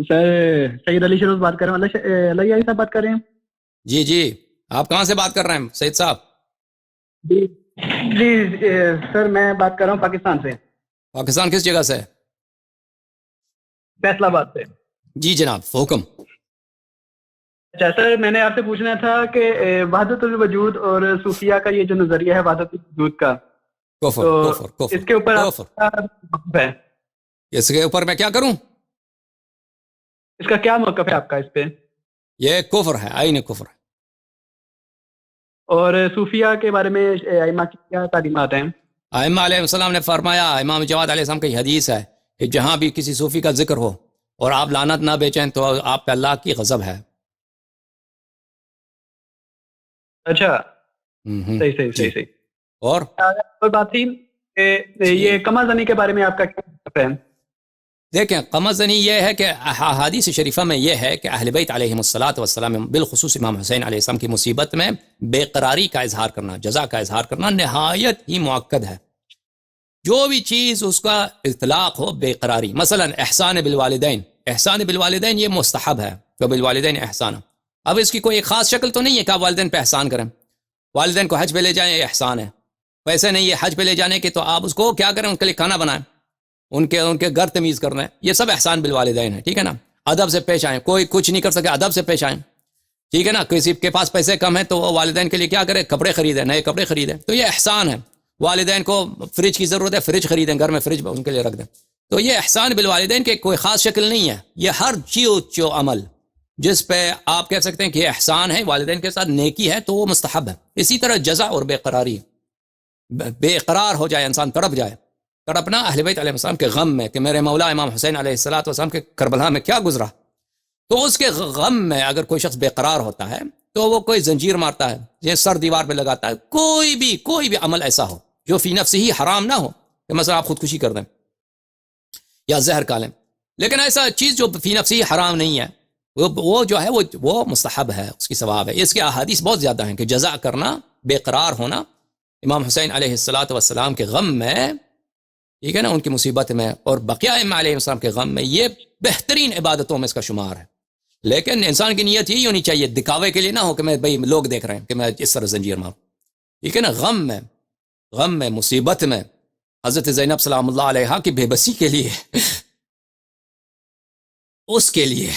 سر سید علی شروع بات کر رہے ہیں، اللہ علی صاحب بات کر رہے ہیں؟ جی جی، آپ کہاں سے بات کر رہے ہیں سید صاحب؟ جی جی سر میں بات کر رہا ہوں پاکستان سے، پاکستان کس جگہ سے؟ فیصل آباد سے۔ جی جناب، حکم۔ اچھا سر، میں نے آپ سے پوچھنا تھا کہ وحدت الوجود اور صوفیہ کا یہ جو نظریہ ہے وحدت الوجود کا، کفر تو کفر کفر اس کے اوپر آپ کفر۔ کا موقف ہے؟ اس کے اوپر میں کیا کروں؟ اس کا کیا موقف ہے آپ کا اس پہ؟ یہ کفر ہے، عین کفر ہے۔ اور صوفیہ کے بارے میں ائمہ کی کیا تعلیمات ہیں؟ ائمہ علیہ السلام نے فرمایا، امام جواد علیہ السلام کی حدیث ہے کہ جہاں بھی کسی صوفی کا ذکر ہو اور آپ لعنت نہ بیچیں تو آپ پہ اللہ کی غضب ہے۔ اچھا، ہم، صحیح صحیح جی۔ صحیح صحیح۔ اور اور بات تھی کہ یہ قمع زنی کے بارے میں آپ کا کیا موقف ہے؟ دیکھیں، قمع زنی یہ ہے کہ احادیث شریفہ میں یہ ہے کہ اہل بیت علیہم الصلاۃ والسلام، بالخصوص امام حسین علیہ السلام کی مصیبت میں بے قراری کا اظہار کرنا، جزا کا اظہار کرنا نہایت ہی مؤکد ہے۔ جو بھی چیز اس کا اطلاق ہو بے قراری، مثلا احسان بالوالدین، احسان بالوالدین یہ مستحب ہے، تو بالوالدین احسان۔ اب اس کی کوئی ایک خاص شکل تو نہیں ہے کہ آپ والدین پہ احسان کریں، والدین کو حج پہ لے جائیں یہ احسان ہے، ویسے نہیں ہے حج پہ لے جانے کے تو آپ اس کو کیا کریں، ان کے لیے کھانا بنائیں، ان کے گھر تمیز کرنا ہے، یہ سب احسان بالوالدین ہے، ٹھیک ہے نا۔ ادب سے پیش آئیں، کوئی کچھ نہیں کر سکے ادب سے پیش آئیں، ٹھیک ہے نا۔ کسی کے پاس پیسے کم ہیں تو وہ والدین کے لیے کیا کرے، کپڑے خریدیں، نئے کپڑے خریدیں، تو یہ احسان ہے۔ والدین کو فریج کی ضرورت ہے، فریج خریدیں، گھر میں فریج ان کے لیے رکھ دیں، تو یہ احسان بالوالدین کے کوئی خاص شکل نہیں ہے۔ یہ ہر چیز عمل جس پہ آپ کہہ سکتے ہیں کہ یہ احسان ہے، والدین کے ساتھ نیکی ہے، تو وہ مستحب ہے۔ اسی طرح جزا اور بے قراری، بے قرار ہو جائے انسان، تڑپ جائے، تڑپنا اہل بیت علیہ السلام کے غم میں کہ میرے مولا امام حسین علیہ السلام کے کربلا میں کیا گزرا، تو اس کے غم میں اگر کوئی شخص بے قرار ہوتا ہے تو وہ کوئی زنجیر مارتا ہے، یہ سر دیوار پہ لگاتا ہے، کوئی بھی عمل ایسا ہو جو فی نفس ہی حرام نہ ہو، کہ مثلا آپ خودکشی کر دیں یا زہر کھا لیں، لیکن ایسا چیز جو فی نفس ہی حرام نہیں ہے، وہ جو ہے وہ مستحب ہے، اس کی ثواب ہے۔ اس کے احادیث بہت زیادہ ہیں کہ جزا کرنا، بے قرار ہونا امام حسین علیہ السلام کے غم میں، ٹھیک ہے نا، ان کی مصیبت میں، اور بقیہ ائمہ علیہ السلام کے غم میں، یہ بہترین عبادتوں میں اس کا شمار ہے۔ لیکن انسان کی نیت یہی ہونی چاہیے، دکھاوے کے لیے نہ ہو کہ میں بھئی لوگ دیکھ رہے ہیں کہ میں اس طرح زنجیر ماروں، ٹھیک ہے نا۔ غم میں مصیبت میں حضرت زینب سلام اللہ علیہا کی بے بسی کے لیے، اس کے لیے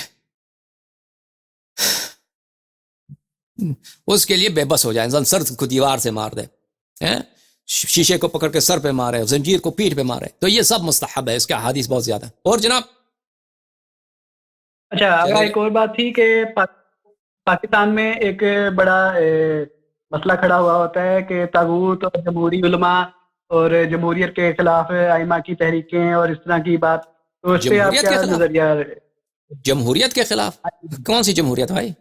بے بس ہو جائے انسان، سر کو دیوار سے مار دے، شیشے کو پکڑ کے سر پہ مارے، زنجیر کو پیٹھ پہ مارے، تو یہ سب مستحب ہے۔ اس کے احادیث بہت زیادہ۔ اور جناب، اچھا، اب ایک اور بات تھی کہ پاکستان میں ایک بڑا مسئلہ کھڑا ہوا ہوتا ہے کہ طاغوت اور جمہوری علماء اور جمہوریت کے خلاف ائمہ کی تحریکیں اور اس طرح کی بات، تو اس پہ آپ جمہوریت کے کیا خلاف؟ نظریہ؟ جمہوریت کے خلاف؟ کون سی جمہوریت بھائی؟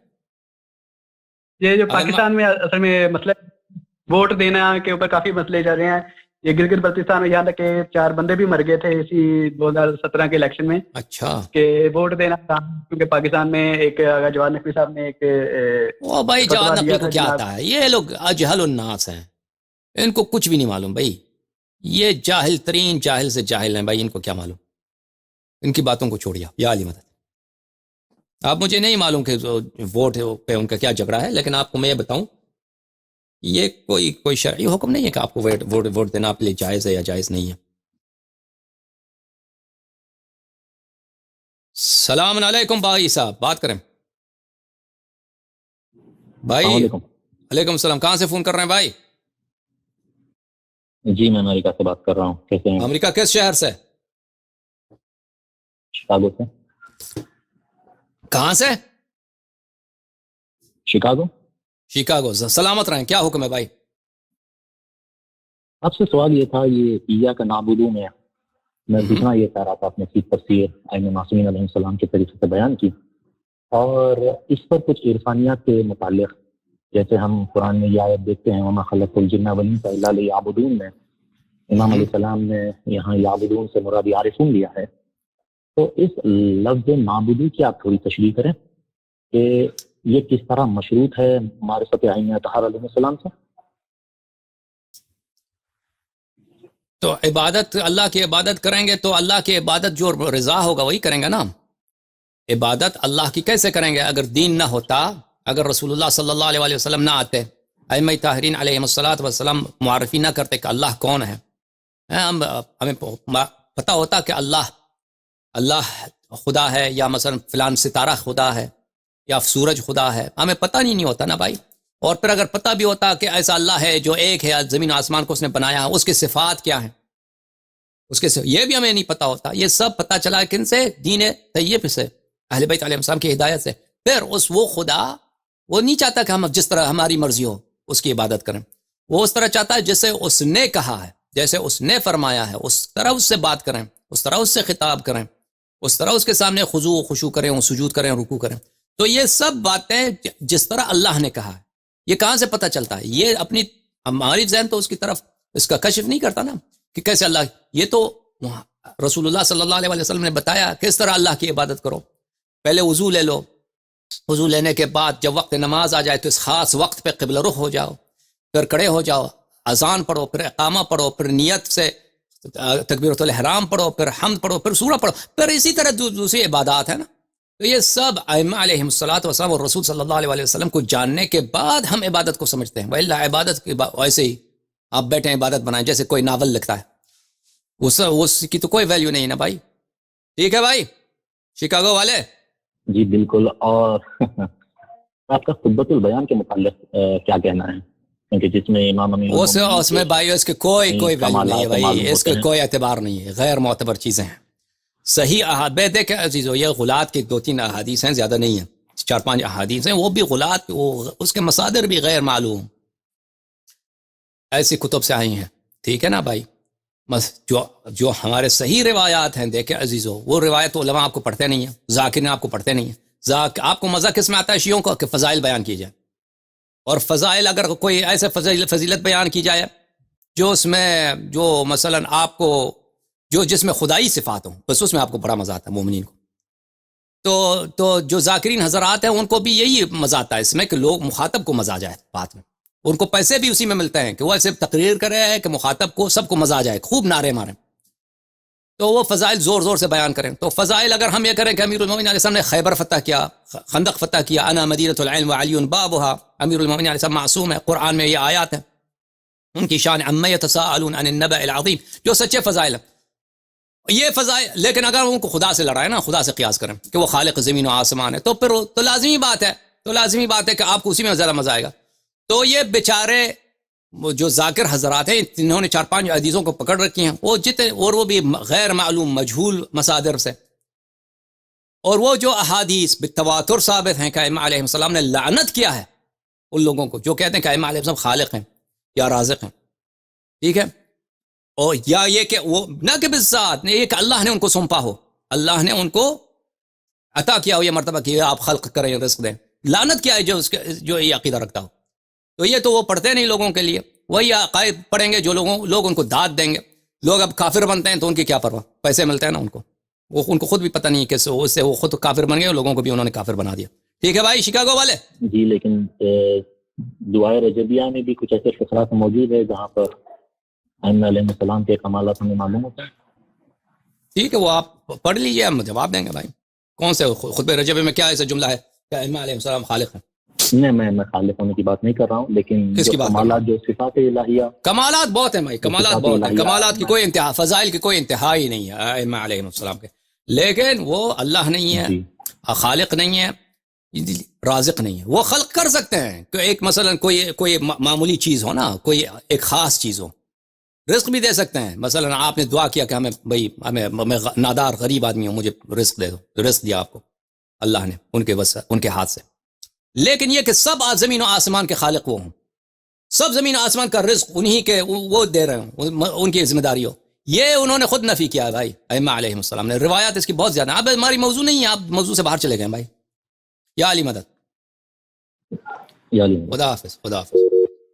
یہ جو پاکستان میں اصل میں مسئلہ ووٹ دینا کے اوپر کافی مسئلے چل رہے ہیں، یہ گلگت بلتستان میں یہاں تک کہ 4 بندے بھی مر گئے تھے اسی 2017 کے الیکشن میں، اچھا، کہ ووٹ دینا تھا، کیونکہ پاکستان میں ایک جواد نقوی صاحب نے ایک او بھائی، جواد فتویٰ نقوی دیا کو تھا کیا جناب۔ آتا ہے؟ یہ لوگ اجہل الناس ہیں، ان کو کچھ بھی نہیں معلوم بھائی، یہ جاہل ترین جاہل سے جاہل ہیں بھائی، ان کو کیا معلوم، ان کی باتوں کو چھوڑیا، یا علی مدد۔ آپ مجھے نہیں معلوم کہ ووٹ پہ ان کا کیا جھگڑا ہے، لیکن آپ کو میں یہ بتاؤں، یہ کوئی شرعی حکم نہیں ہے کہ آپ کو ووٹ دینا آپ کے لیے جائز ہے یا جائز نہیں ہے۔ السلام علیکم بھائی صاحب، بات کریں بھائی۔ السلام علیکم۔ علیکم السلام، کہاں سے فون کر رہے ہیں بھائی؟ جی میں امریکہ سے بات کر رہا ہوں، کیسے ہیں؟ امریکہ کس شہر سے؟ شکاگو سے۔ کہاں سے؟ شکاگو۔ شکاگو۔ سلامت رہیں، کیا حکم ہے بھائی؟ آپ سے سوال یہ تھا، یہ ایاک نعبدو میں میں پوچھنا یہ چاہ رہا تھا، اپنے کی تفسیر ائمہ معصومین علیہ السلام کے طریقے سے بیان کی، اور اس پر کچھ عرفانیات کے متعلق، جیسے ہم قرآن میں یہ آیت دیکھتے ہیں وما خلقت الجن والانس الا لیعبدون میں امام علیہ السلام نے یہاں یعبدون سے مراد عارفون لیا ہے، تو اس لفظ معبودی کی آپ تھوڑی تشریح کریں کہ یہ کس طرح مشروط ہے معرفت ائمہ اطہار علیہ السلام سے؟ تو عبادت، اللہ کی عبادت کریں گے تو اللہ کی عبادت جو رضا ہوگا وہی کریں گے نا۔ عبادت اللہ کی کیسے کریں گے اگر دین نہ ہوتا، اگر رسول اللہ صلی اللہ علیہ وسلم نہ آتے، ائمہ طاہرین علیہم الصلاۃ والسلام معرفی نہ کرتے کہ اللہ کون ہے، ہمیں پتہ ہوتا کہ اللہ خدا ہے، یا مثلا فلان ستارہ خدا ہے، یا سورج خدا ہے، ہمیں پتہ نہیں ہوتا نا بھائی. اور پھر اگر پتہ بھی ہوتا کہ ایسا اللہ ہے جو ایک ہے، زمین و آسمان کو اس نے بنایا، اس کے صفات کیا ہیں، یہ بھی ہمیں نہیں پتہ ہوتا. یہ سب پتہ چلا کن سے؟ دین طیب سے، اہل بیت علیہ السلام کی ہدایت سے. پھر وہ خدا وہ نہیں چاہتا کہ ہم جس طرح ہماری مرضی ہو اس کی عبادت کریں، وہ اس طرح چاہتا ہے جیسے اس نے کہا ہے، جیسے اس نے فرمایا ہے، اس طرح اس سے بات کریں، اس طرح اس سے خطاب کریں، اس طرح اس کے سامنے خضوع و خشوع کریں، سجود کریں، رکوع کریں. تو یہ سب باتیں جس طرح اللہ نے کہا ہے. یہ کہاں سے پتہ چلتا ہے؟ یہ اپنی ہماری ذہن تو اس کی طرف اس کا کشف نہیں کرتا نا کہ کیسے اللہ. یہ تو رسول اللہ صلی اللہ علیہ وسلم نے بتایا کس طرح اللہ کی عبادت کرو. پہلے وضو لے لو، وضو لینے کے بعد جب وقت نماز آ جائے تو اس خاص وقت پہ قبلہ رخ ہو جاؤ، پھر کھڑے ہو جاؤ، اذان پڑھو، پھر اقامہ پڑھو، پھر نیت سے تکبیرۃ الاحرام پڑھو، پھر حمد پڑھو، پھر سورہ پڑھو، پھر اسی طرح دوسری عبادات ہیں نا. تو یہ سب ائمہ علیہم الصلاۃ والسلام اور رسول صلی اللہ علیہ وسلم کو جاننے کے بعد ہم عبادت کو سمجھتے ہیں. وَإِلَّا عبادت کی ویسے ہی آپ بیٹھے عبادت بنائیں جیسے کوئی ناول لکھتا ہے، اس کی تو کوئی ویلیو نہیں نا بھائی. ٹھیک ہے بھائی شکاگو والے؟ جی بالکل. اور آپ کا خطبۃ البیان کے متعلق کیا کہنا ہے؟ کیونکہ جس میں امام اس میں بھائی اس کے کوئی ویلیو نہیں ہے بھائی، اس کے کوئی اعتبار نہیں ہے، غیر معتبر چیزیں ہیں. صحیح احادیث دیکھیں عزیزو، یہ غلات کے 2-3 احادیث ہیں، زیادہ نہیں ہیں، 4-5 احادیث ہیں، وہ بھی غلات، اس کے مصادر بھی غیر معلوم، ایسی کتب سے آئی ہیں. ٹھیک ہے نا بھائی؟ جو ہمارے صحیح روایات ہیں دیکھیں عزیزو، وہ روایت علماء آپ کو پڑھتے نہیں ہیں، ذاکرین آپ کو پڑھتے نہیں ہیں. آپ کو مزہ کس میں آتا ہے شیعوں کو؟ کہ فضائل بیان کی جائے، اور فضائل اگر کوئی ایسے فضیلت بیان کی جائے جو اس میں جو مثلا آپ کو جس میں خدائی صفات ہوں، بس اس میں آپ کو بڑا مزہ آتا ہے مومنین کو. تو جو ذاکرین حضرات ہیں ان کو بھی یہی مزہ آتا ہے اس میں کہ لوگ مخاطب کو مزہ آ جائے بات میں. ان کو پیسے بھی اسی میں ملتے ہیں کہ وہ ایسے تقریر کرے ہے کہ مخاطب کو سب کو مزہ آ جائے، خوب نعرے ماریں، تو وہ فضائل زور زور سے بیان کریں. تو فضائل اگر ہم یہ کریں کہ امیر المومنین علیہ السلام نے خیبر فتح کیا، خندق فتح کیا، انا مدینۃ العلم وعلی بابها، امیر المومنین علیہ السلام معصوم ہے، قرآن میں یہ آیات ہیں ان کی شان، عما یتساءلون عن النبأ العظیم، جو سچے فضائل ہیں. یہ فضائل، لیکن اگر ان کو خدا سے لڑائے نا، خدا سے قیاس کریں کہ وہ خالق زمین و آسمان ہے، تو پھر تو لازمی بات ہے کہ آپ کو اسی میں زیادہ مزہ آئے گا. تو یہ بیچارے جو ذاکر حضرات ہیں انہوں نے 4-5 حدیثوں کو پکڑ رکھی ہیں، وہ بھی غیر معلوم مجہول مصادر سے، اور وہ جو احادیث بالتواتر ثابت ہیں کہ ائمہ علیہ السلام نے لعنت کیا ہے ان لوگوں کو جو کہتے ہیں کہ ائمہ علیہ السلام خالق ہیں یا رازق ہیں. ٹھیک ہے؟ اور یا یہ کہ وہ نہ کہ بالذات نے، یہ کہ اللہ نے ان کو سونپا ہو، اللہ نے ان کو عطا کیا ہو یہ مرتبہ کہ آپ خلق کریں، رزق دیں. لعنت کیا ہے جو یہ عقیدہ رکھتا ہو. تو یہ تو وہ پڑھتے نہیں لوگوں کے لیے، وہی عقائد پڑھیں گے جو لوگ ان کو داد دیں گے. لوگ اب کافر بنتے ہیں تو ان کی کیا پرواہ، پیسے ملتے ہیں نا ان کو خود بھی پتہ نہیں کہ اس سے وہ خود کافر بن گئے اور لوگوں کو بھی انہوں نے کافر بنا دیا. ٹھیک ہے بھائی شکاگو والے؟ جی لیکن دعائے رجبیہ میں بھی کچھ ایسے فقرات موجود ہے جہاں پر ائمہ علیہ السلام کے کمالات ہمیں معلوم ہوتے ہیں. ٹھیک ہے، وہ آپ پڑھ لیجئے، ہم جواب دیں گے بھائی. کون سے خطبہ رجبی میں کیا ایسا جملہ ہے کہ ائمہ علیہ السلام خالق ہیں؟ نہیں، میں خالق ہونے کی بات نہیں کر رہا ہوں، لیکن کس کی بات؟ کمالات، جو صفات الہیہ، کمالات بہت ہیں بھائی، کمالات بہت ہیں، کمالات کی کوئی انتہا، فضائل کی کوئی انتہا ہی نہیں ہے ائمہ علیہ السلام کے. لیکن وہ اللہ نہیں ہے، خالق نہیں ہے، رازق نہیں ہے. وہ خلق کر سکتے ہیں کہ ایک مثلا کوئی معمولی چیز ہو نا، کوئی ایک خاص چیز ہو، رزق بھی دے سکتے ہیں. مثلا آپ نے دعا کیا کہ ہمیں نادار غریب آدمی ہوں، مجھے رزق دے دو، رزق دیا آپ کو اللہ نے ان کے ہاتھ سے. لیکن یہ کہ سب زمین و آسمان کے خالق وہ ہوں، سب زمین و آسمان کا رزق انہی کے وہ دے رہے ہوں، ان کی ذمہ داری ہو، یہ انہوں نے خود نفی کیا ہے بھائی ائمہ علیہ السلام نے. روایات اس کی بہت زیادہ. اب ہماری موضوع نہیں ہے، آپ موضوع سے باہر چلے گئے بھائی. یا علی مدد. یا علی مدد. خدا حافظ.